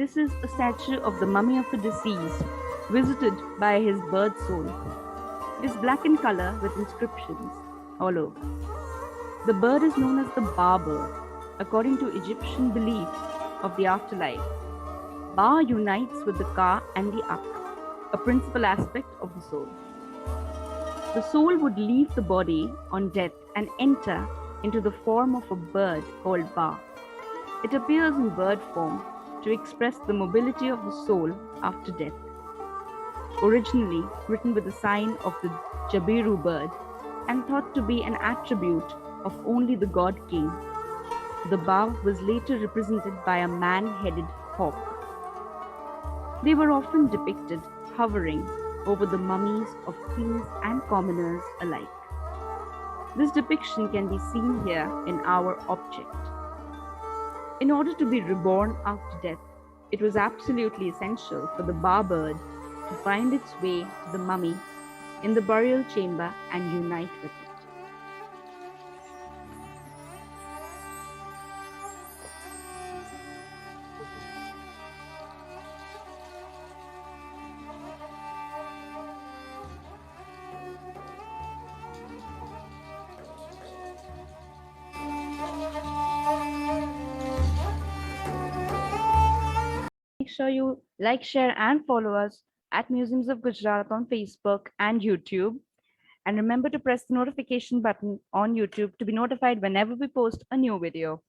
This is a statue of the mummy of a deceased, visited by his bird soul. It is black in color with inscriptions all over. The bird is known as the Ba bird, according to Egyptian belief of the afterlife. Ba unites with the Ka and the Ak, a principal aspect of the soul. The soul would leave the body on death and enter into the form of a bird called Ba. It appears in bird form to express the mobility of the soul after death. Originally written with the sign of the Jabiru bird and thought to be an attribute of only the god king, the Ba was later represented by a man-headed hawk. They were often depicted hovering over the mummies of kings and commoners alike. This depiction can be seen here in our object. In order to be reborn after death, it was absolutely essential for the Ba bird to find its way to the mummy in the burial chamber and unite with it. Make sure you like, share, and follow us at Museums of Gujarat on Facebook and YouTube. And remember to press the notification button on YouTube to be notified whenever we post a new video.